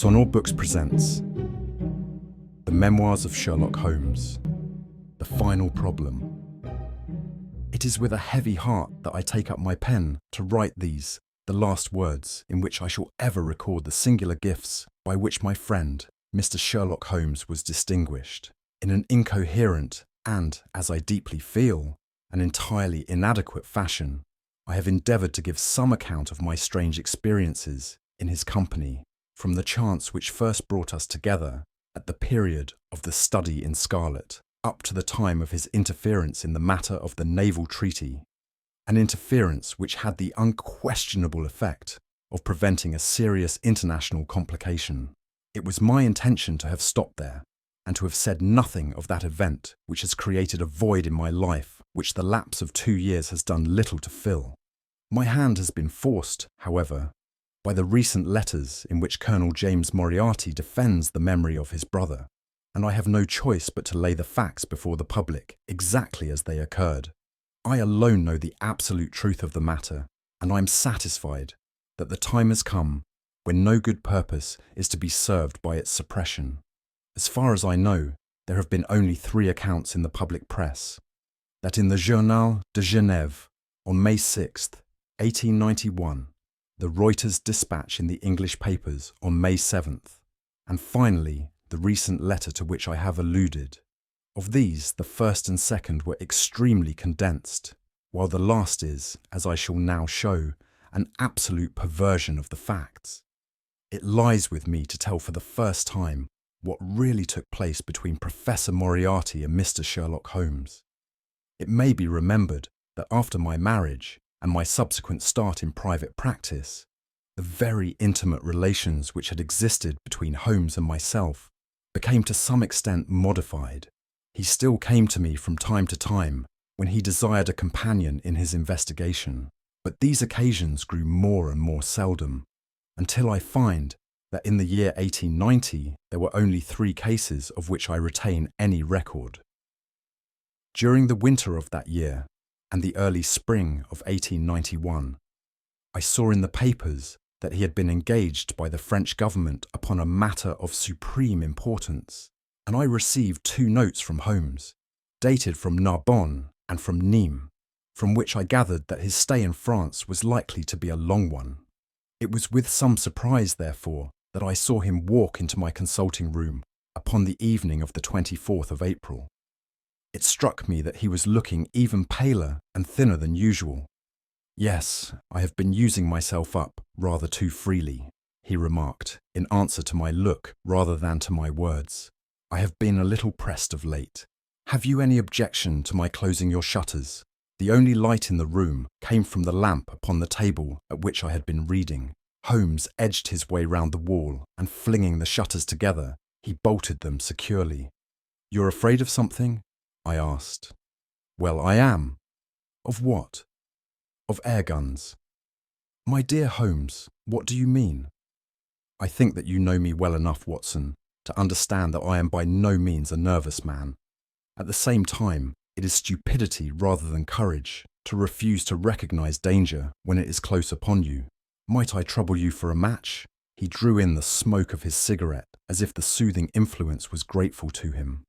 Audiobooks presents The Memoirs of Sherlock Holmes, The Final Problem. It is with a heavy heart that I take up my pen to write these, the last words in which I shall ever record the singular gifts by which my friend, Mr. Sherlock Holmes, was distinguished. In an incoherent and, as I deeply feel, an entirely inadequate fashion, I have endeavoured to give some account of my strange experiences in his company, from the chance which first brought us together at the period of the study in scarlet, up to the time of his interference in the matter of the naval treaty, an interference which had the unquestionable effect of preventing a serious international complication. It was my intention to have stopped there, and to have said nothing of that event which has created a void in my life which the lapse of 2 years has done little to fill. My hand has been forced, however, by the recent letters in which Colonel James Moriarty defends the memory of his brother, and I have no choice but to lay the facts before the public exactly as they occurred. I alone know the absolute truth of the matter, and I am satisfied that the time has come when no good purpose is to be served by its suppression. As far as I know, there have been only 3 accounts in the public press: that in the Journal de Genève on May 6th, 1891, the Reuters dispatch in the English papers on May 7th, and finally the recent letter to which I have alluded. Of these, the first and second were extremely condensed, while the last is, as I shall now show, an absolute perversion of the facts. It lies with me to tell for the first time what really took place between Professor Moriarty and Mr. Sherlock Holmes. It may be remembered that after my marriage and my subsequent start in private practice, the very intimate relations which had existed between Holmes and myself became to some extent modified. He still came to me from time to time when he desired a companion in his investigation, but these occasions grew more and more seldom, until I find that in the year 1890 there were only 3 cases of which I retain any record. During the winter of that year and the early spring of 1891, I saw in the papers that he had been engaged by the French government upon a matter of supreme importance, and I received 2 notes from Holmes, dated from Narbonne and from Nîmes, from which I gathered that his stay in France was likely to be a long one. It was with some surprise, therefore, that I saw him walk into my consulting room upon the evening of the 24th of April. It struck me that he was looking even paler and thinner than usual. "Yes, I have been using myself up rather too freely," he remarked, in answer to my look rather than to my words. "I have been a little pressed of late. Have you any objection to my closing your shutters?" The only light in the room came from the lamp upon the table at which I had been reading. Holmes edged his way round the wall, and flinging the shutters together, he bolted them securely. "You're afraid of something?" I asked. "Well, I am." "Of what?" "Of air guns." "My dear Holmes, what do you mean?" "I think that you know me well enough, Watson, to understand that I am by no means a nervous man. At the same time, it is stupidity rather than courage to refuse to recognize danger when it is close upon you. Might I trouble you for a match?" He drew in the smoke of his cigarette as if the soothing influence was grateful to him.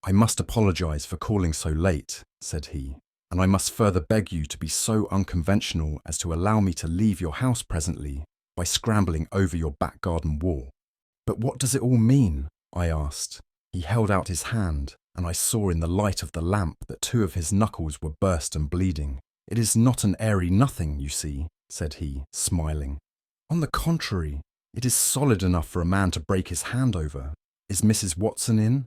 "I must apologize for calling so late," said he, "and I must further beg you to be so unconventional as to allow me to leave your house presently by scrambling over your back garden wall." "But what does it all mean?" I asked. He held out his hand, and I saw in the light of the lamp that 2 of his knuckles were burst and bleeding. "It is not an airy nothing, you see," said he, smiling. "On the contrary, it is solid enough for a man to break his hand over. Is Mrs. Watson in?"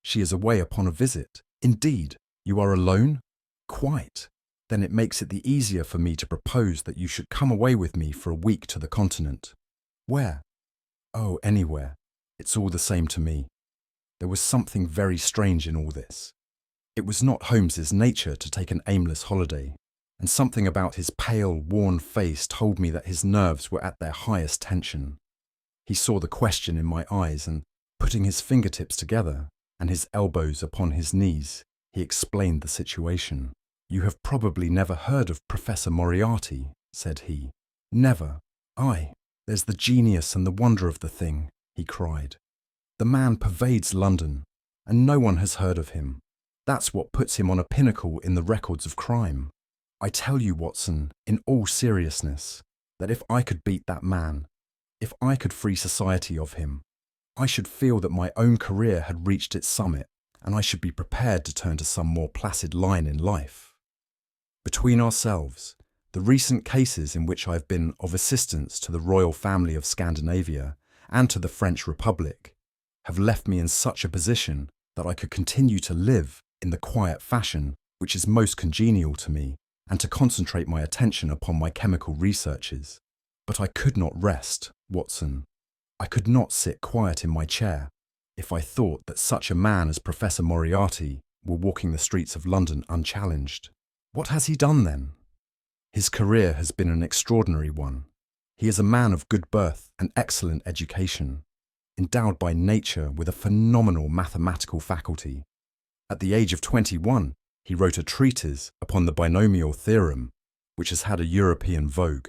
"She is away upon a visit." "Indeed? You are alone?" "Quite. Then it makes it the easier for me to propose that you should come away with me for a week to the continent." "Where?" "Oh, anywhere. It's all the same to me." There was something very strange in all this. It was not Holmes's nature to take an aimless holiday, and something about his pale, worn face told me that his nerves were at their highest tension. He saw the question in my eyes, and, putting his fingertips together and his elbows upon his knees, he explained the situation. "You have probably never heard of Professor Moriarty," said he. "Never. Aye, There's the genius and the wonder of the thing, he cried. The man pervades London, and no one has heard of him. That's what puts him on a pinnacle in the records of crime. I tell you, Watson, in all seriousness, that if I could beat that man, if I could free society of him, I should feel that my own career had reached its summit, and I should be prepared to turn to some more placid line in life. Between ourselves, the recent cases in which I have been of assistance to the royal family of Scandinavia and to the French Republic have left me in such a position that I could continue to live in the quiet fashion which is most congenial to me and to concentrate my attention upon my chemical researches. But I could not rest, Watson. I could not sit quiet in my chair if I thought that such a man as Professor Moriarty were walking the streets of London unchallenged. What has he done then? His career has been an extraordinary one. He is a man of good birth and excellent education, endowed by nature with a phenomenal mathematical faculty. At the age of 21, he wrote a treatise upon the binomial theorem, which has had a European vogue.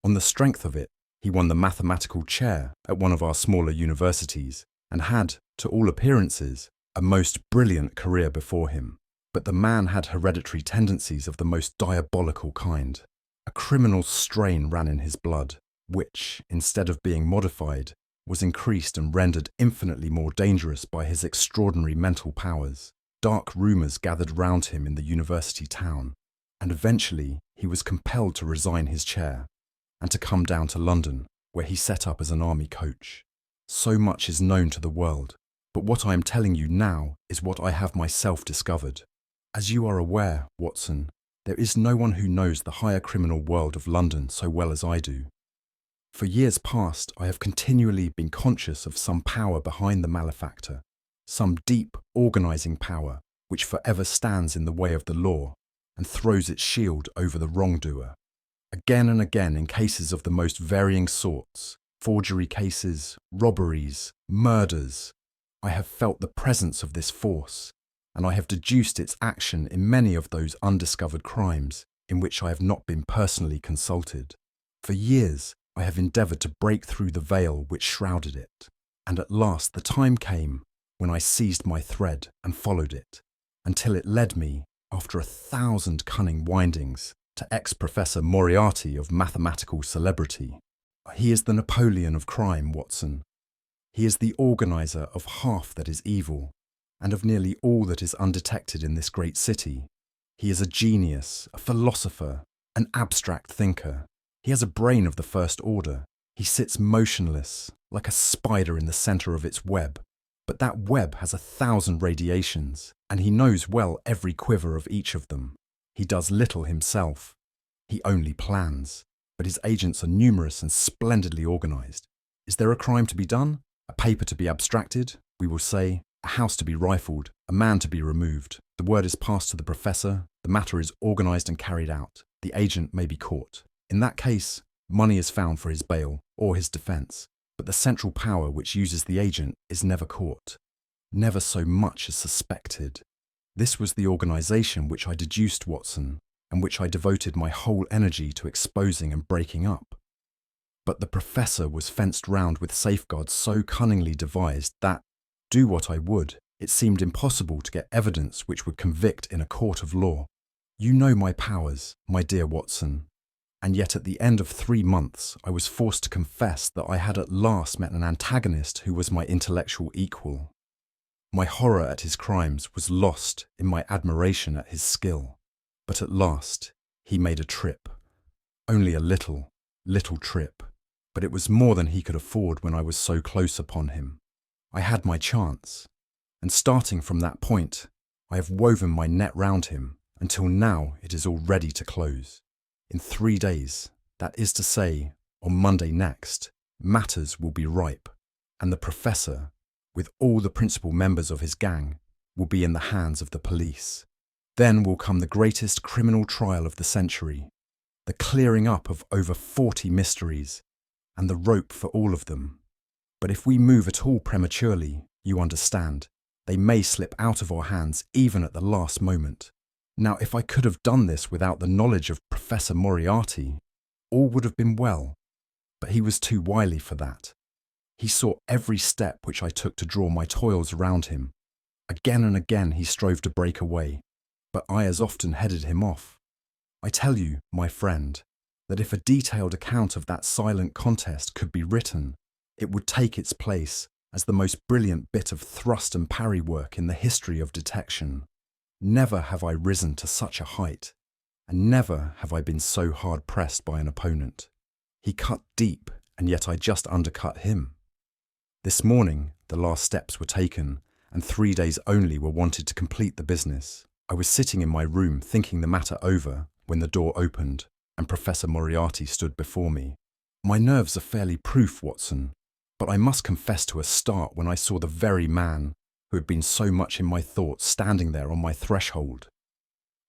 On the strength of it, he won the mathematical chair at one of our smaller universities and had, to all appearances, a most brilliant career before him. But the man had hereditary tendencies of the most diabolical kind. A criminal strain ran in his blood, which, instead of being modified, was increased and rendered infinitely more dangerous by his extraordinary mental powers. Dark rumours gathered round him in the university town, and eventually he was compelled to resign his chair and to come down to London, where he set up as an army coach. So much is known to the world, but what I am telling you now is what I have myself discovered. As you are aware, Watson, there is no one who knows the higher criminal world of London so well as I do. For years past, I have continually been conscious of some power behind the malefactor, some deep, organising power which forever stands in the way of the law and throws its shield over the wrongdoer. Again and again, in cases of the most varying sorts, forgery cases, robberies, murders, I have felt the presence of this force, and I have deduced its action in many of those undiscovered crimes in which I have not been personally consulted. For years, I have endeavoured to break through the veil which shrouded it, and at last the time came when I seized my thread and followed it, until it led me, after 1,000 cunning windings, to ex-Professor Moriarty of mathematical celebrity. He is the Napoleon of crime, Watson. He is the organiser of half that is evil, and of nearly all that is undetected in this great city. He is a genius, a philosopher, an abstract thinker. He has a brain of the first order. He sits motionless, like a spider in the centre of its web. But that web has 1,000 radiations, and he knows well every quiver of each of them. He does little himself. He only plans, but his agents are numerous and splendidly organised. Is there a crime to be done? A paper to be abstracted? We will say, a house to be rifled, a man to be removed. The word is passed to the professor, the matter is organised and carried out. The agent may be caught. In that case, money is found for his bail or his defence, but the central power which uses the agent is never caught, never so much as suspected. This was the organisation which I deduced, Watson, and which I devoted my whole energy to exposing and breaking up. But the professor was fenced round with safeguards so cunningly devised that, do what I would, it seemed impossible to get evidence which would convict in a court of law. You know my powers, my dear Watson, and yet at the end of 3 months I was forced to confess that I had at last met an antagonist who was my intellectual equal. My horror at his crimes was lost in my admiration at his skill. But at last he made a trip. Only a little trip, but it was more than he could afford when I was so close upon him. I had my chance, and starting from that point, I have woven my net round him until now it is all ready to close. In 3 days, that is to say, on Monday next, matters will be ripe, and the professor, with all the principal members of his gang, will be in the hands of the police. Then will come the greatest criminal trial of the century, the clearing up of over 40 mysteries, and the rope for all of them. But if we move at all prematurely, you understand, they may slip out of our hands even at the last moment. Now, if I could have done this without the knowledge of Professor Moriarty, all would have been well. But he was too wily for that. He saw every step which I took to draw my toils around him. Again and again he strove to break away, but I as often headed him off. I tell you, my friend, that if a detailed account of that silent contest could be written, it would take its place as the most brilliant bit of thrust and parry work in the history of detection. Never have I risen to such a height, and never have I been so hard pressed by an opponent. He cut deep, and yet I just undercut him. This morning, the last steps were taken, and 3 days only were wanted to complete the business. I was sitting in my room thinking the matter over when the door opened, and Professor Moriarty stood before me. My nerves are fairly proof, Watson, but I must confess to a start when I saw the very man who had been so much in my thoughts standing there on my threshold.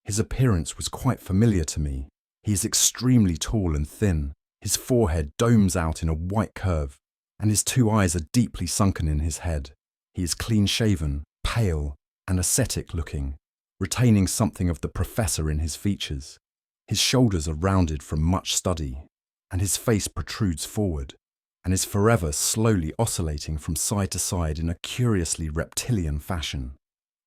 His appearance was quite familiar to me. He is extremely tall and thin. His forehead domes out in a white curve, and his 2 eyes are deeply sunken in his head. He is clean-shaven, pale, and ascetic-looking, retaining something of the professor in his features. His shoulders are rounded from much study, and his face protrudes forward, and is forever slowly oscillating from side to side in a curiously reptilian fashion.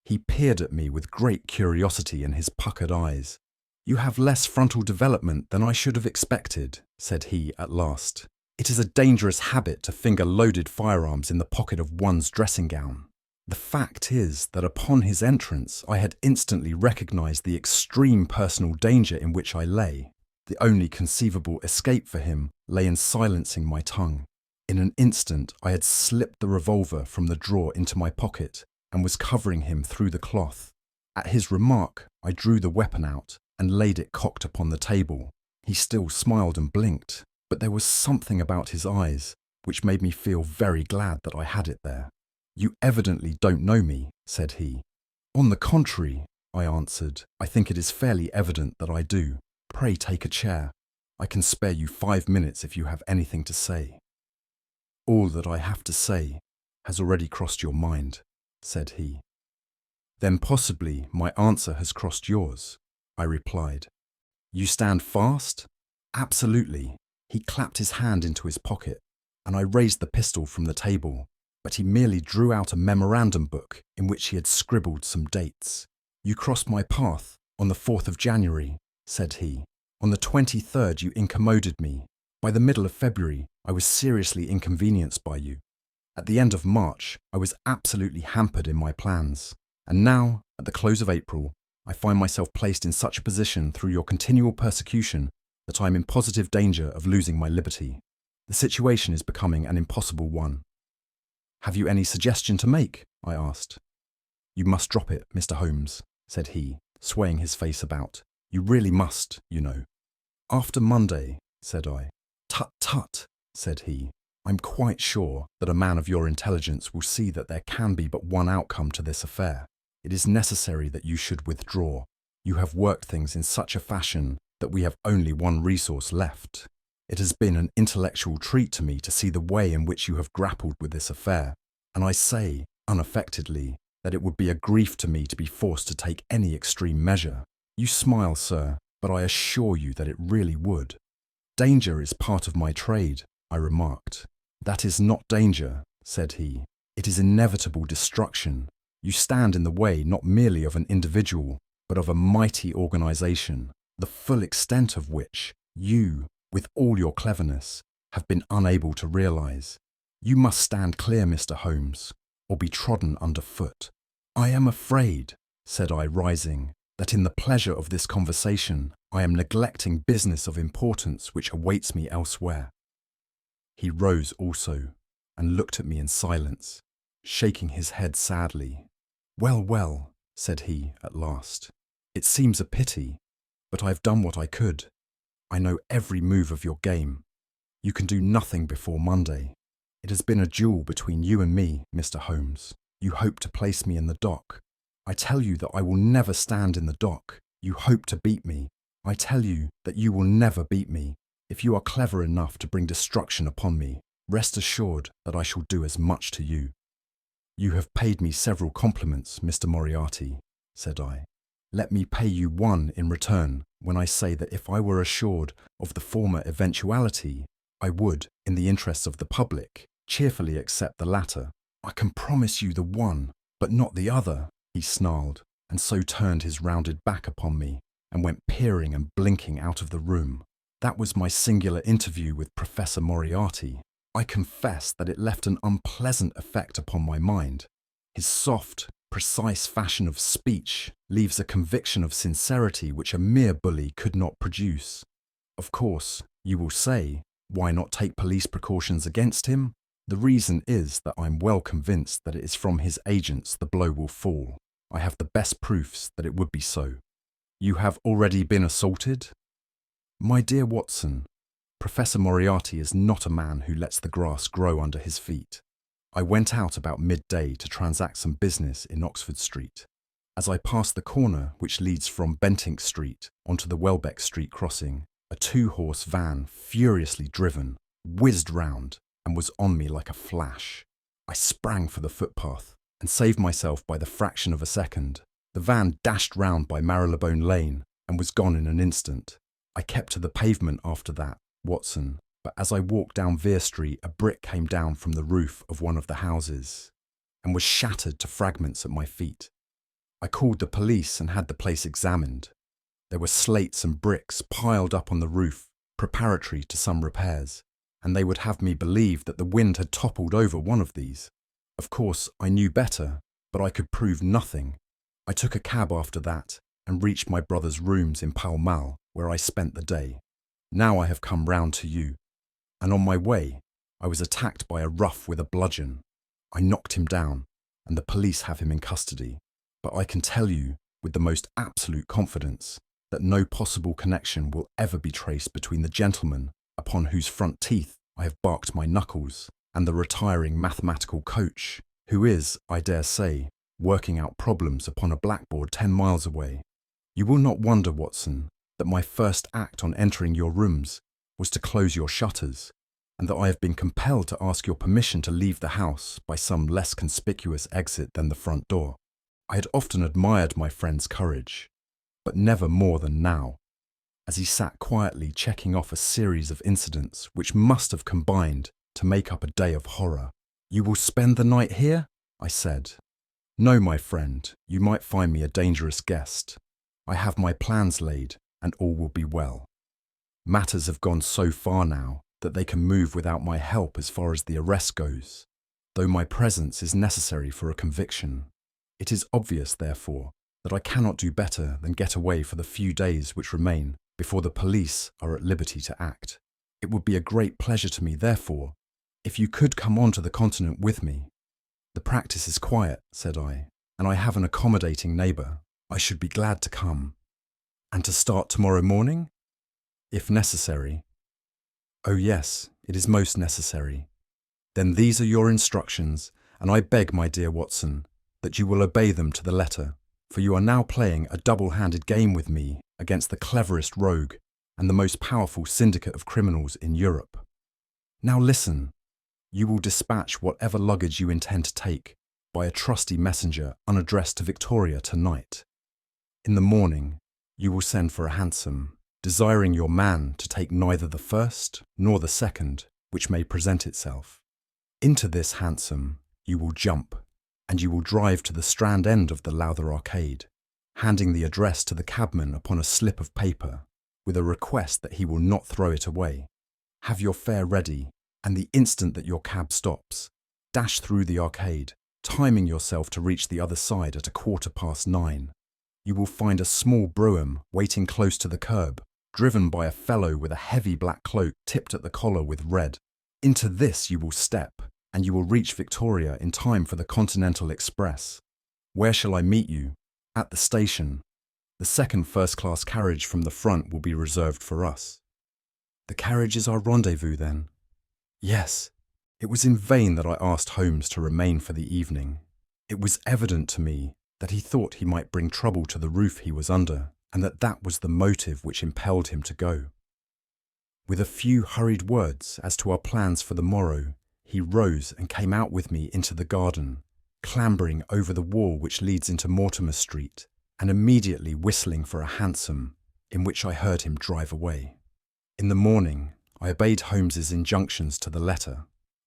He peered at me with great curiosity in his puckered eyes. "You have less frontal development than I should have expected," said he at last. "It is a dangerous habit to finger loaded firearms in the pocket of one's dressing gown." The fact is that upon his entrance I had instantly recognized the extreme personal danger in which I lay. The only conceivable escape for him lay in silencing my tongue. In an instant I had slipped the revolver from the drawer into my pocket and was covering him through the cloth. At his remark, I drew the weapon out and laid it cocked upon the table. He still smiled and blinked, but there was something about his eyes which made me feel very glad that I had it there. "You evidently don't know me," said he. "On the contrary," I answered, "I think it is fairly evident that I do. Pray take a chair. I can spare you 5 minutes if you have anything to say." "All that I have to say has already crossed your mind," said he. "Then possibly my answer has crossed yours," I replied. "You stand fast?" "Absolutely." He clapped his hand into his pocket, and I raised the pistol from the table, but he merely drew out a memorandum book in which he had scribbled some dates. "You crossed my path on the 4th of January, said he. "On the 23rd you incommoded me. By the middle of February I was seriously inconvenienced by you. At the end of March I was absolutely hampered in my plans. And now, at the close of April, I find myself placed in such a position through your continual persecution that I am in positive danger of losing my liberty. The situation is becoming an impossible one." "Have you any suggestion to make?" I asked. "You must drop it, Mr. Holmes," said he, swaying his face about. "You really must, you know." "After Monday," said I. "Tut, tut," said he. "I'm quite sure that a man of your intelligence will see that there can be but one outcome to this affair. It is necessary that you should withdraw. You have worked things in such a fashion that we have only one resource left. It has been an intellectual treat to me to see the way in which you have grappled with this affair, and I say, unaffectedly, that it would be a grief to me to be forced to take any extreme measure. You smile, sir, but I assure you that it really would." "Danger is part of my trade," I remarked. "That is not danger," said he. "It is inevitable destruction. You stand in the way not merely of an individual, but of a mighty organization, the full extent of which you, with all your cleverness, have been unable to realize. You must stand clear, Mr. Holmes, or be trodden underfoot." "I am afraid," said I, rising, "that in the pleasure of this conversation I am neglecting business of importance which awaits me elsewhere." He rose also, and looked at me in silence, shaking his head sadly. "Well, well," said he at last, "it seems a pity, but I have done what I could. I know every move of your game. You can do nothing before Monday. It has been a duel between you and me, Mr. Holmes. You hope to place me in the dock. I tell you that I will never stand in the dock. You hope to beat me. I tell you that you will never beat me. If you are clever enough to bring destruction upon me, rest assured that I shall do as much to you." "You have paid me several compliments, Mr. Moriarty," said I. "Let me pay you one in return when I say that if I were assured of the former eventuality, I would, in the interests of the public, cheerfully accept the latter. I can promise you the one, but not the other, he snarled, and so turned his rounded back upon me and went peering and blinking out of the room. That was my singular interview with Professor Moriarty. I confess that it left an unpleasant effect upon my mind. His soft, precise fashion of speech leaves a conviction of sincerity which a mere bully could not produce. Of course, you will say, why not take police precautions against him? The reason is that I'm well convinced that it is from his agents the blow will fall. I have the best proofs that it would be so. You have already been assaulted? My dear Watson, Professor Moriarty is not a man who lets the grass grow under his feet. I went out about midday to transact some business in Oxford Street. As I passed the corner which leads from Bentinck Street onto the Welbeck Street crossing, a two-horse van, furiously driven, whizzed round and was on me like a flash. I sprang for the footpath and saved myself by the fraction of a second. The van dashed round by Marylebone Lane and was gone in an instant. I kept to the pavement after that, Watson, but as I walked down Vere Street, a brick came down from the roof of one of the houses and was shattered to fragments at my feet. I called the police and had the place examined. There were slates and bricks piled up on the roof, preparatory to some repairs, and they would have me believe that the wind had toppled over one of these. Of course, I knew better, but I could prove nothing. I took a cab after that and reached my brother's rooms in Pall Mall, where I spent the day. Now I have come round to you, and on my way I was attacked by a rough with a bludgeon. I knocked him down, and the police have him in custody. But I can tell you, with the most absolute confidence, that no possible connection will ever be traced between the gentleman upon whose front teeth I have barked my knuckles and the retiring mathematical coach, who is, I dare say, working out problems upon a blackboard 10 miles away. You will not wonder, Watson, that my first act on entering your rooms was to close your shutters, and that I have been compelled to ask your permission to leave the house by some less conspicuous exit than the front door. I had often admired my friend's courage, but never more than now, as he sat quietly checking off a series of incidents which must have combined to make up a day of horror. You will spend the night here? I said. No, my friend, you might find me a dangerous guest. I have my plans laid, and all will be well. Matters have gone so far now that they can move without my help as far as the arrest goes, though my presence is necessary for a conviction. It is obvious, therefore, that I cannot do better than get away for the few days which remain before the police are at liberty to act. It would be a great pleasure to me, therefore, if you could come on to the continent with me. The practice is quiet, said I, and I have an accommodating neighbour. I should be glad to come. And to start tomorrow morning? If necessary. Oh yes, it is most necessary. Then these are your instructions, and I beg, my dear Watson, that you will obey them to the letter, for you are now playing a double-handed game with me against the cleverest rogue and the most powerful syndicate of criminals in Europe. Now listen, you will dispatch whatever luggage you intend to take by a trusty messenger unaddressed to Victoria tonight. In the morning, you will send for a hansom, desiring your man to take neither the first nor the second which may present itself. Into this hansom you will jump, and you will drive to the Strand end of the Lowther Arcade, handing the address to the cabman upon a slip of paper, with a request that he will not throw it away. Have your fare ready, and the instant that your cab stops, dash through the arcade, timing yourself to reach the other side at 9:15. You will find a small brougham waiting close to the curb, driven by a fellow with a heavy black cloak tipped at the collar with red. Into this you will step, and you will reach Victoria in time for the Continental Express. Where shall I meet you? At the station. The second first-class carriage from the front will be reserved for us. The carriage is our rendezvous, then? Yes. It was in vain that I asked Holmes to remain for the evening. It was evident to me that he thought he might bring trouble to the roof he was under, and that was the motive which impelled him to go. With a few hurried words as to our plans for the morrow, he rose and came out with me into the garden, clambering over the wall which leads into Mortimer Street, and immediately whistling for a hansom, in which I heard him drive away. In the morning, I obeyed Holmes's injunctions to the letter.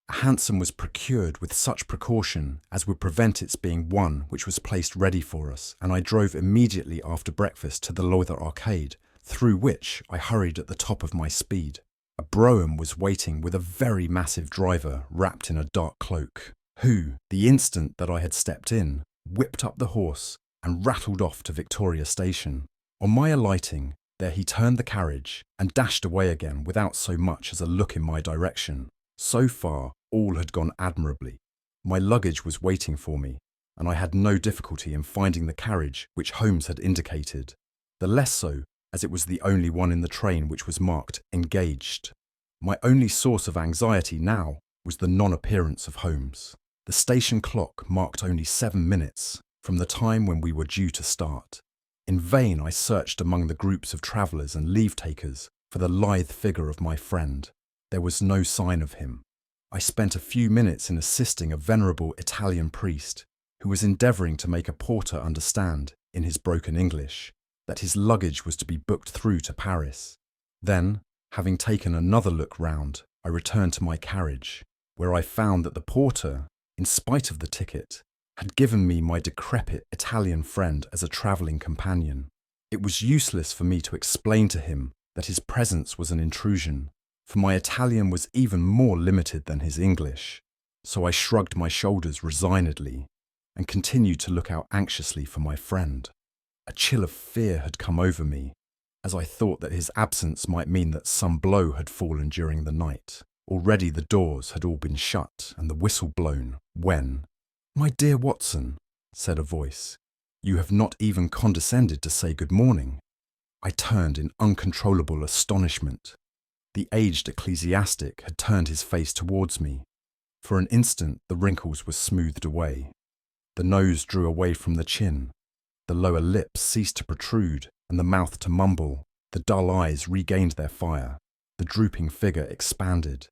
A hansom was procured with such precaution as would prevent its being one which was placed ready for us, and I drove immediately after breakfast to the Loither Arcade, through which I hurried at the top of my speed. A brougham was waiting with a very massive driver wrapped in a dark cloak, who, the instant that I had stepped in, whipped up the horse and rattled off to Victoria Station. On my alighting, there he turned the carriage and dashed away again without so much as a look in my direction. So far, all had gone admirably. My luggage was waiting for me, and I had no difficulty in finding the carriage which Holmes had indicated, the less so as it was the only one in the train which was marked engaged. My only source of anxiety now was the non-appearance of Holmes. The station clock marked only 7 minutes from the time when we were due to start. In vain I searched among the groups of travellers and leave-takers for the lithe figure of my friend. There was no sign of him. I spent a few minutes in assisting a venerable Italian priest who was endeavouring to make a porter understand, in his broken English, that his luggage was to be booked through to Paris. Then, having taken another look round, I returned to my carriage, where I found that the porter, in spite of the ticket, had given me my decrepit Italian friend as a travelling companion. It was useless for me to explain to him that his presence was an intrusion, for my Italian was even more limited than his English, so I shrugged my shoulders resignedly and continued to look out anxiously for my friend. A chill of fear had come over me, as I thought that his absence might mean that some blow had fallen during the night. Already the doors had all been shut and the whistle blown, when, "My dear Watson," said a voice, "you have not even condescended to say good morning." I turned in uncontrollable astonishment. The aged ecclesiastic had turned his face towards me. For an instant the wrinkles were smoothed away. The nose drew away from the chin. The lower lip ceased to protrude and the mouth to mumble. The dull eyes regained their fire. The drooping figure expanded.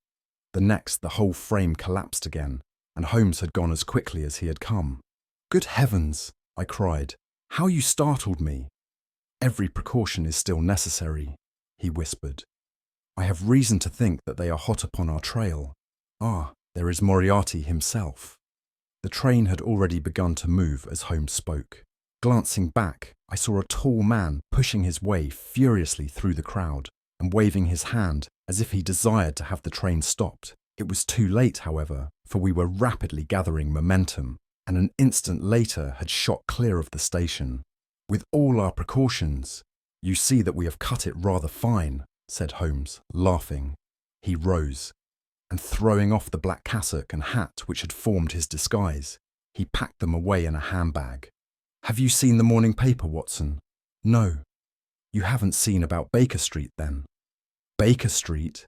The next the whole frame collapsed again, and Holmes had gone as quickly as he had come. "Good heavens!" I cried. "How you startled me!" "Every precaution is still necessary," he whispered. "I have reason to think that they are hot upon our trail. Ah, there is Moriarty himself." The train had already begun to move as Holmes spoke. Glancing back, I saw a tall man pushing his way furiously through the crowd and waving his hand as if he desired to have the train stopped. It was too late, however, for we were rapidly gathering momentum, and an instant later had shot clear of the station. "With all our precautions, you see that we have cut it rather fine," said Holmes, laughing. He rose, and throwing off the black cassock and hat which had formed his disguise, he packed them away in a handbag. "Have you seen the morning paper, Watson?" "No." "You haven't seen about Baker Street, then?" "Baker Street?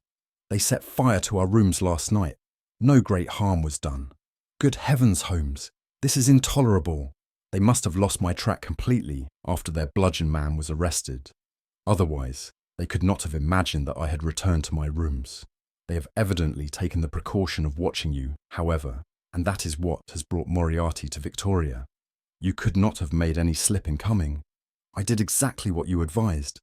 They set fire to our rooms last night. No great harm was done." "Good heavens, Holmes, this is intolerable. They must have lost my track completely after their bludgeon man was arrested. Otherwise, they could not have imagined that I had returned to my rooms. They have evidently taken the precaution of watching you, however, and that is what has brought Moriarty to Victoria. You could not have made any slip in coming. I did exactly what you advised.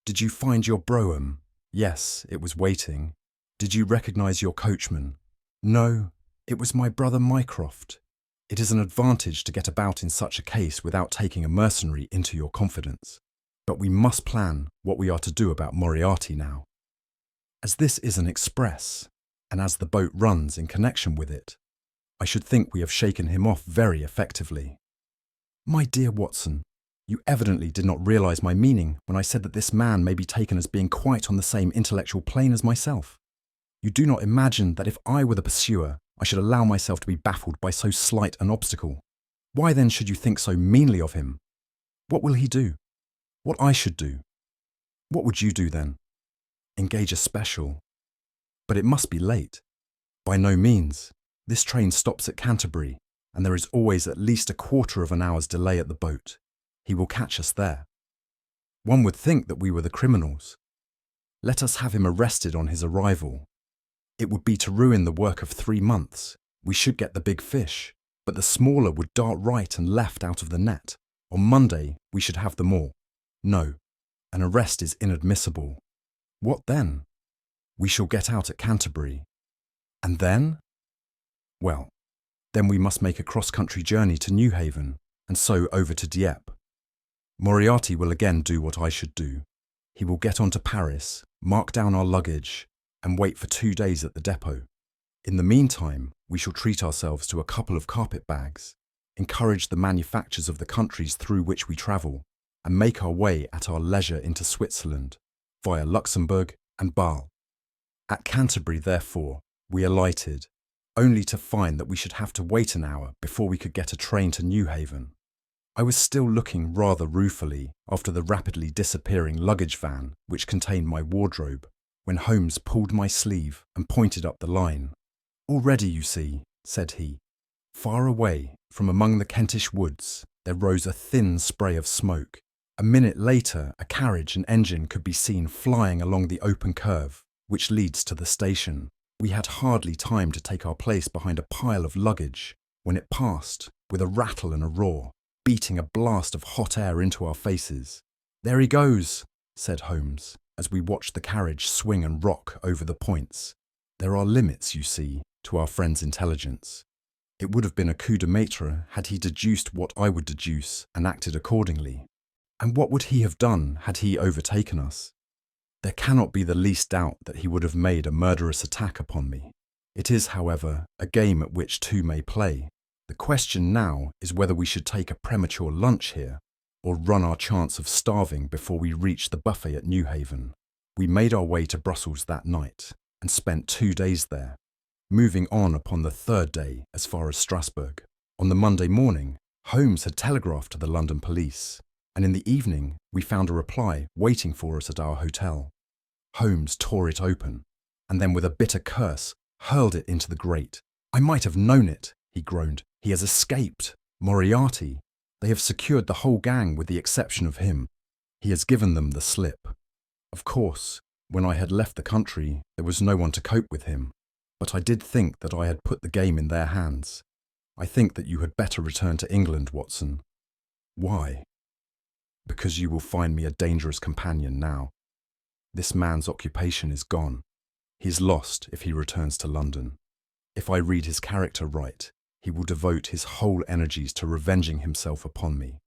Did you find your brougham?" "Yes, it was waiting." "Did you recognise your coachman?" "No, it was my brother Mycroft." It is an advantage to get about in such a case without taking a mercenary into your confidence. But we must plan what we are to do about Moriarty now. As this is an express, and as the boat runs in connection with it, I should think we have shaken him off very effectively. "My dear Watson, you evidently did not realise my meaning when I said that this man may be taken as being quite on the same intellectual plane as myself. You do not imagine that if I were the pursuer, I should allow myself to be baffled by so slight an obstacle. Why then should you think so meanly of him? What will he do? What I should do? What would you do then? Engage a special. But it must be late." "By no means. This train stops at Canterbury, and there is always at least a quarter of an hour's delay at the boat. He will catch us there. One would think that we were the criminals. Let us have him arrested on his arrival. It would be to ruin the work of 3 months. We should get the big fish, but the smaller would dart right and left out of the net. On Monday, we should have them all. No, an arrest is inadmissible. What then? We shall get out at Canterbury. And then? Well, then we must make a cross-country journey to Newhaven, and so over to Dieppe. Moriarty will again do what I should do. He will get on to Paris, mark down our luggage, and wait for 2 days at the depot. In the meantime, we shall treat ourselves to a couple of carpet bags, encourage the manufactures of the countries through which we travel, and make our way at our leisure into Switzerland, via Luxembourg and Bâle. At Canterbury, therefore, we alighted, only to find that we should have to wait an hour before we could get a train to Newhaven. I was still looking rather ruefully after the rapidly disappearing luggage van which contained my wardrobe, when Holmes pulled my sleeve and pointed up the line. "Already, you see," said he. Far away, from among the Kentish woods, there rose a thin spray of smoke. A minute later, a carriage and engine could be seen flying along the open curve, which leads to the station. We had hardly time to take our place behind a pile of luggage when it passed, with a rattle and a roar, beating a blast of hot air into our faces. "There he goes," said Holmes, as we watched the carriage swing and rock over the points. There are limits, you see, to our friend's intelligence. It would have been a coup de maître had he deduced what I would deduce and acted accordingly. And what would he have done had he overtaken us? There cannot be the least doubt that he would have made a murderous attack upon me. It is, however, a game at which two may play. The question now is whether we should take a premature lunch here, or run our chance of starving before we reach the buffet at Newhaven. We made our way to Brussels that night, and spent 2 days there, moving on upon the 3rd day as far as Strasbourg. On the Monday morning, Holmes had telegraphed to the London police, and in the evening we found a reply waiting for us at our hotel. Holmes tore it open, and then with a bitter curse hurled it into the grate. "I might have known it," he groaned. "He has escaped. Moriarty. They have secured the whole gang with the exception of him. He has given them the slip." Of course, when I had left the country, there was no one to cope with him, but I did think that I had put the game in their hands. "I think that you had better return to England, Watson." "Why?" "Because you will find me a dangerous companion now. This man's occupation is gone. He is lost if he returns to London. If I read his character right, he will devote his whole energies to revenging himself upon me.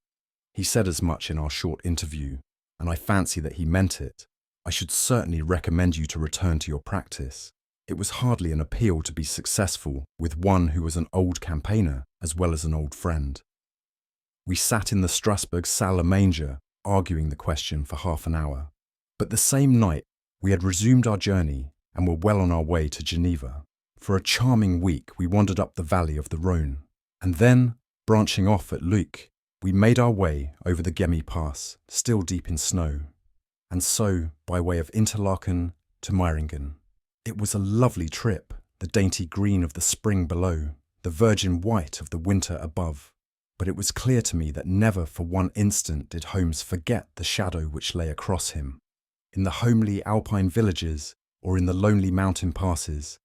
He said as much in our short interview, and I fancy that he meant it. I should certainly recommend you to return to your practice. It was hardly an appeal to be successful with one who was an old campaigner as well as an old friend." We sat in the Strasbourg salle à manger, arguing the question for half an hour. But the same night, we had resumed our journey and were well on our way to Geneva. For a charming week, we wandered up the valley of the Rhône, and then, branching off at Luc, we made our way over the Gemmi Pass, still deep in snow, and so by way of Interlaken to Meiringen. It was a lovely trip, the dainty green of the spring below, the virgin white of the winter above. But it was clear to me that never for one instant did Holmes forget the shadow which lay across him. In the homely alpine villages, or in the lonely mountain passes,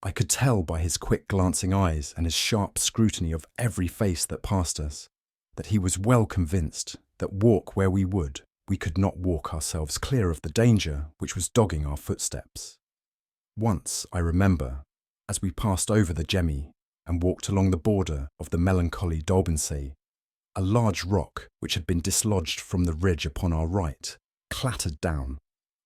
I could tell by his quick glancing eyes and his sharp scrutiny of every face that passed us, that he was well convinced that walk where we would, we could not walk ourselves clear of the danger which was dogging our footsteps. Once, I remember, as we passed over the Gemmi and walked along the border of the melancholy Daubensee, a large rock which had been dislodged from the ridge upon our right clattered down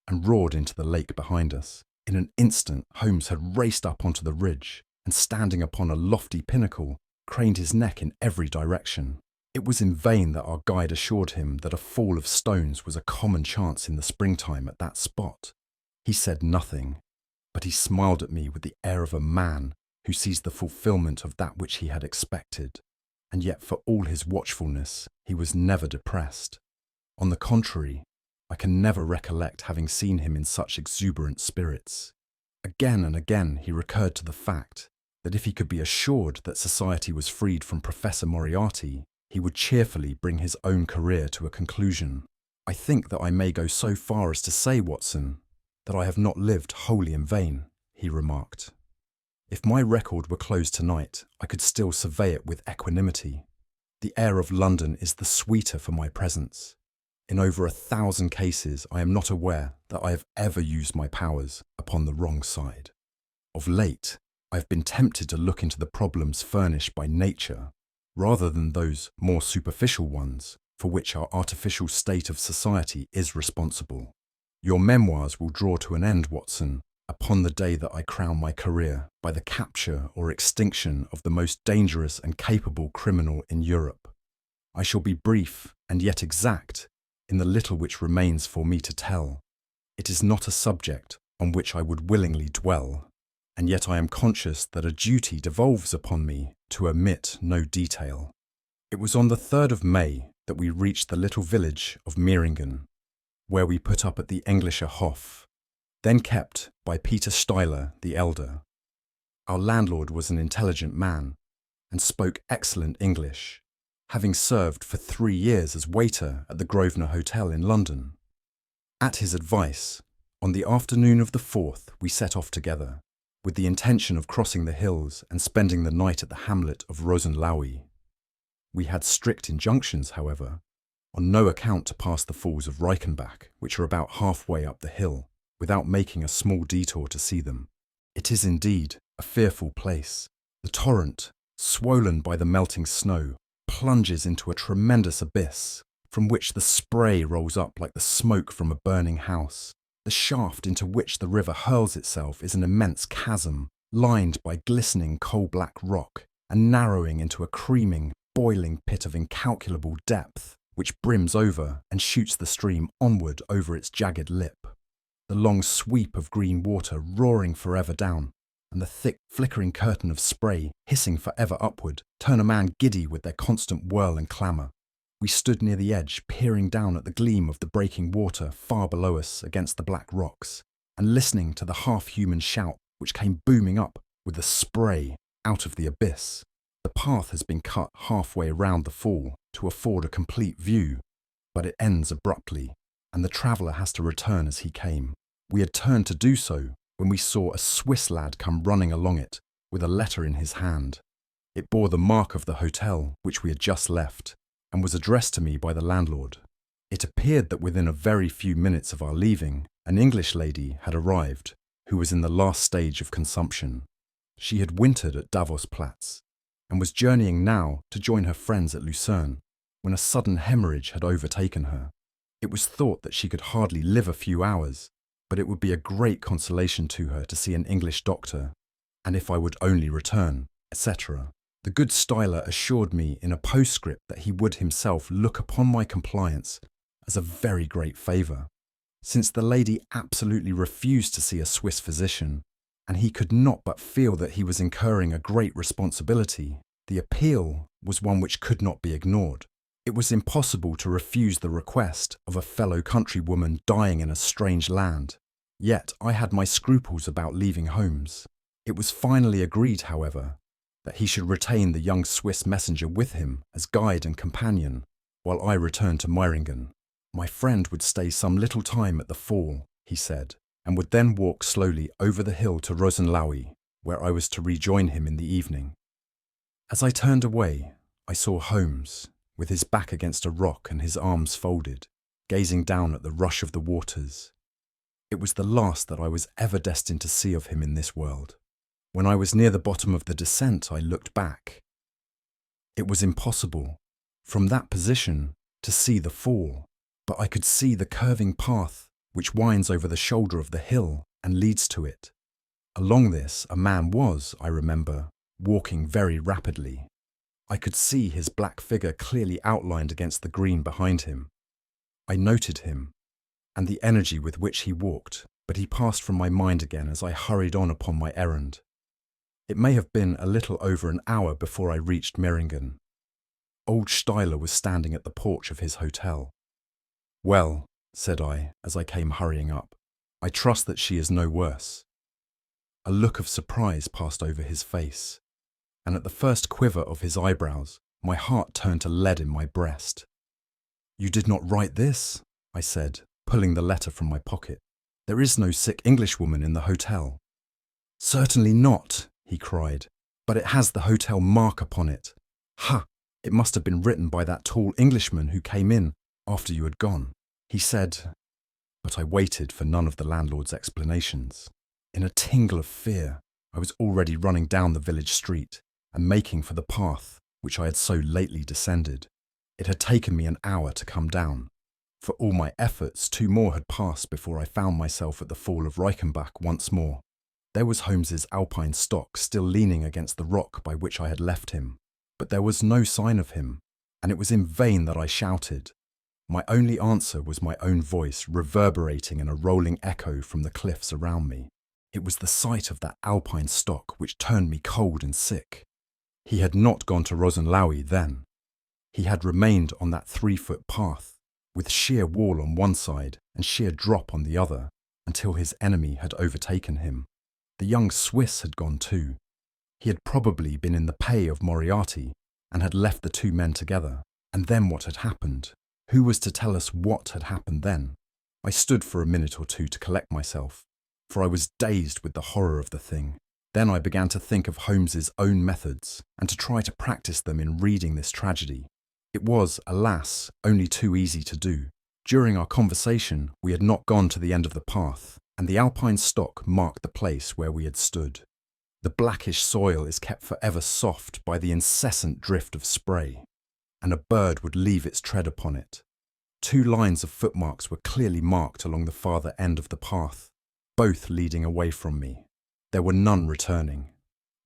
and roared into the lake behind us. In an instant, Holmes had raced up onto the ridge and, standing upon a lofty pinnacle, craned his neck in every direction. It was in vain that our guide assured him that a fall of stones was a common chance in the springtime at that spot. He said nothing, but he smiled at me with the air of a man who sees the fulfilment of that which he had expected, and yet for all his watchfulness, he was never depressed. On the contrary, I can never recollect having seen him in such exuberant spirits. Again and again he recurred to the fact that if he could be assured that society was freed from Professor Moriarty, he would cheerfully bring his own career to a conclusion. "I think that I may go so far as to say, Watson, that I have not lived wholly in vain," he remarked. "If my record were closed tonight, I could still survey it with equanimity. The air of London is the sweeter for my presence. In over 1,000 cases, I am not aware that I have ever used my powers upon the wrong side. Of late, I have been tempted to look into the problems furnished by nature, rather than those more superficial ones for which our artificial state of society is responsible. Your memoirs will draw to an end, Watson, upon the day that I crown my career by the capture or extinction of the most dangerous and capable criminal in Europe. I shall be brief and yet exact in the little which remains for me to tell. It is not a subject on which I would willingly dwell, and yet I am conscious that a duty devolves upon me to omit no detail. It was on the 3rd of May that we reached the little village of Meiringen, where we put up at the Englischer Hof, then kept by Peter Steiler the elder. Our landlord was an intelligent man and spoke excellent English, having served for 3 years as waiter at the Grosvenor Hotel in London. At his advice, on the afternoon of the 4th we set off together, with the intention of crossing the hills and spending the night at the hamlet of Rosenlaui. We had strict injunctions, however, on no account to pass the falls of Reichenbach, which are about halfway up the hill, without making a small detour to see them. It is indeed a fearful place. The torrent, swollen by the melting snow, plunges into a tremendous abyss, from which the spray rolls up like the smoke from a burning house. The shaft into which the river hurls itself is an immense chasm, lined by glistening coal-black rock, and narrowing into a creaming, boiling pit of incalculable depth, which brims over and shoots the stream onward over its jagged lip. The long sweep of green water roaring forever down, and the thick flickering curtain of spray hissing forever upward, turn a man giddy with their constant whirl and clamour. We stood near the edge, peering down at the gleam of the breaking water far below us against the black rocks, and listening to the half-human shout which came booming up with the spray out of the abyss. The path has been cut halfway round the fall to afford a complete view, but it ends abruptly, and the traveller has to return as he came. We had turned to do so when we saw a Swiss lad come running along it with a letter in his hand. It bore the mark of the hotel which we had just left, and was addressed to me by the landlord. It appeared that within a very few minutes of our leaving, an English lady had arrived who was in the last stage of consumption. She had wintered at Davos-Platz, and was journeying now to join her friends at Lucerne, when a sudden hemorrhage had overtaken her. It was thought that she could hardly live a few hours, but it would be a great consolation to her to see an English doctor, and if I would only return, etc. The good Steiler assured me in a postscript that he would himself look upon my compliance as a very great favour, since the lady absolutely refused to see a Swiss physician, and he could not but feel that he was incurring a great responsibility. The appeal was one which could not be ignored. It was impossible to refuse the request of a fellow countrywoman dying in a strange land. Yet I had my scruples about leaving Holmes. It was finally agreed, however, that he should retain the young Swiss messenger with him as guide and companion, while I returned to Meiringen. My friend would stay some little time at the fall, he said, and would then walk slowly over the hill to Rosenlaui, where I was to rejoin him in the evening. As I turned away, I saw Holmes, with his back against a rock and his arms folded, gazing down at the rush of the waters. It was the last that I was ever destined to see of him in this world. When I was near the bottom of the descent, I looked back. It was impossible, from that position, to see the fall, but I could see the curving path which winds over the shoulder of the hill and leads to it. Along this a man was, I remember, walking very rapidly. I could see his black figure clearly outlined against the green behind him. I noted him, and the energy with which he walked, but he passed from my mind again as I hurried on upon my errand. It may have been a little over an hour before I reached Meiringen. Old Steiler was standing at the porch of his hotel. "Well," said I, as I came hurrying up, "I trust that she is no worse." A look of surprise passed over his face, and at the first quiver of his eyebrows, my heart turned to lead in my breast. "You did not write this?" I said, pulling the letter from my pocket. "There is no sick Englishwoman in the hotel." "Certainly not," he cried, "but it has the hotel mark upon it. Ha! It must have been written by that tall Englishman who came in after you had gone." He said, but I waited for none of the landlord's explanations. In a tingle of fear, I was already running down the village street and making for the path which I had so lately descended. It had taken me an hour to come down. For all my efforts, 2 more had passed before I found myself at the fall of Reichenbach once more. There was Holmes's alpine stock still leaning against the rock by which I had left him, but there was no sign of him, and it was in vain that I shouted. My only answer was my own voice reverberating in a rolling echo from the cliffs around me. It was the sight of that alpine stock which turned me cold and sick. He had not gone to Rosenlaui then. He had remained on that 3-foot path, with sheer wall on one side and sheer drop on the other, until his enemy had overtaken him. The young Swiss had gone too. He had probably been in the pay of Moriarty and had left the 2 men together. And then what had happened? Who was to tell us what had happened then? I stood for a minute or 2 to collect myself, for I was dazed with the horror of the thing. Then I began to think of Holmes's own methods and to try to practice them in reading this tragedy. It was, alas, only too easy to do. During our conversation, we had not gone to the end of the path, and the alpine stock marked the place where we had stood. The blackish soil is kept forever soft by the incessant drift of spray, and a bird would leave its tread upon it. 2 lines of footmarks were clearly marked along the farther end of the path, both leading away from me. There were none returning.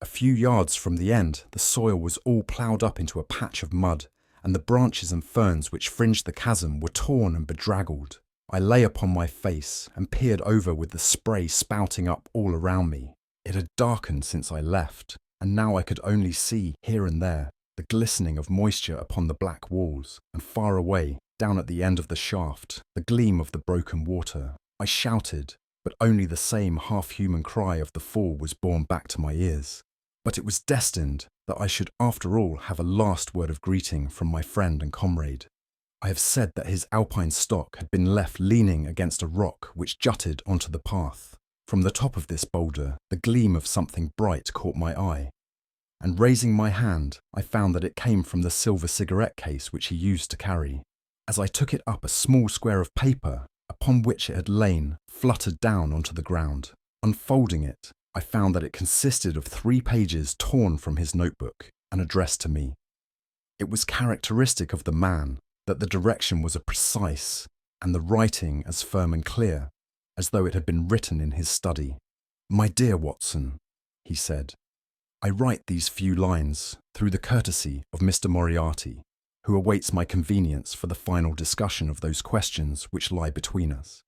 A few yards from the end, the soil was all ploughed up into a patch of mud, and the branches and ferns which fringed the chasm were torn and bedraggled. I lay upon my face and peered over with the spray spouting up all around me. It had darkened since I left, and now I could only see, here and there, the glistening of moisture upon the black walls, and far away, down at the end of the shaft, the gleam of the broken water. I shouted, but only the same half-human cry of the fall was borne back to my ears. But it was destined that I should after all have a last word of greeting from my friend and comrade. I have said that his alpine stock had been left leaning against a rock which jutted onto the path. From the top of this boulder, the gleam of something bright caught my eye, and raising my hand, I found that it came from the silver cigarette case which he used to carry. As I took it up, a small square of paper, upon which it had lain, fluttered down onto the ground. Unfolding it, I found that it consisted of 3 pages torn from his notebook and addressed to me. It was characteristic of the man that the direction was precise and the writing as firm and clear, as though it had been written in his study. "My dear Watson," he said, "I write these few lines through the courtesy of Mr. Moriarty, who awaits my convenience for the final discussion of those questions which lie between us.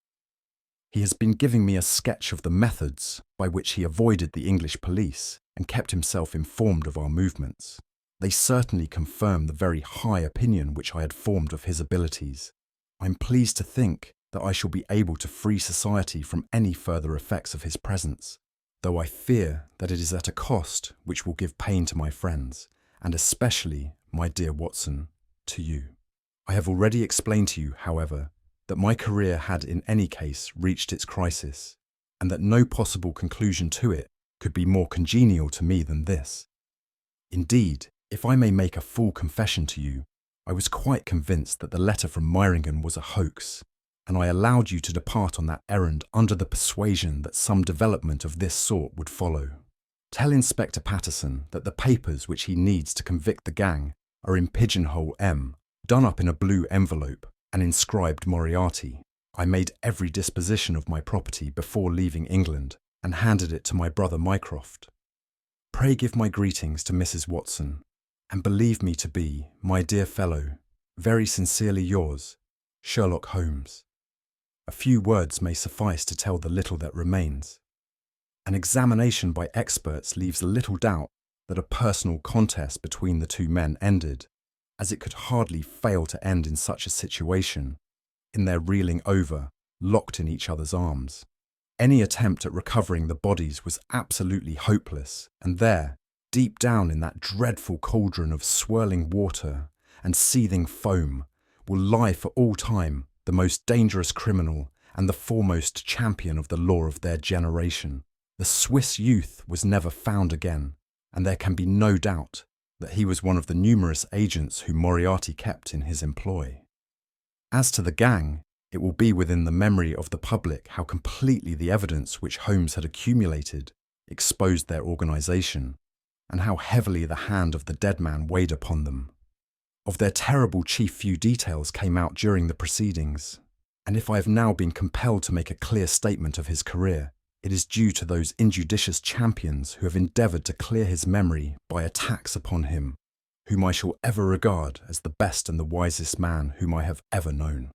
He has been giving me a sketch of the methods by which he avoided the English police and kept himself informed of our movements. They certainly confirm the very high opinion which I had formed of his abilities. I am pleased to think that I shall be able to free society from any further effects of his presence, though I fear that it is at a cost which will give pain to my friends, and especially, my dear Watson, to you. I have already explained to you, however, that my career had in any case reached its crisis, and that no possible conclusion to it could be more congenial to me than this. Indeed, if I may make a full confession to you, I was quite convinced that the letter from Meiringen was a hoax, and I allowed you to depart on that errand under the persuasion that some development of this sort would follow. Tell Inspector Patterson that the papers which he needs to convict the gang are in pigeonhole M, done up in a blue envelope, and inscribed Moriarty. I made every disposition of my property before leaving England, and handed it to my brother Mycroft. Pray give my greetings to Mrs. Watson, and believe me to be, my dear fellow, very sincerely yours, Sherlock Holmes. A few words may suffice to tell the little that remains. An examination by experts leaves little doubt that a personal contest between the 2 men ended, as it could hardly fail to end in such a situation, in their reeling over, locked in each other's arms. Any attempt at recovering the bodies was absolutely hopeless, and there, deep down in that dreadful cauldron of swirling water and seething foam, will lie for all time the most dangerous criminal and the foremost champion of the law of their generation. The Swiss youth was never found again, and there can be no doubt that he was one of the numerous agents whom Moriarty kept in his employ. As to the gang, It will be within the memory of the public how completely the evidence which Holmes had accumulated exposed their organisation, and how heavily the hand of the dead man weighed upon them. Of their terrible chief few details came out during the proceedings, and if I have now been compelled to make a clear statement of his career, it is due to those injudicious champions who have endeavoured to clear his memory by attacks upon him, whom I shall ever regard as the best and the wisest man whom I have ever known.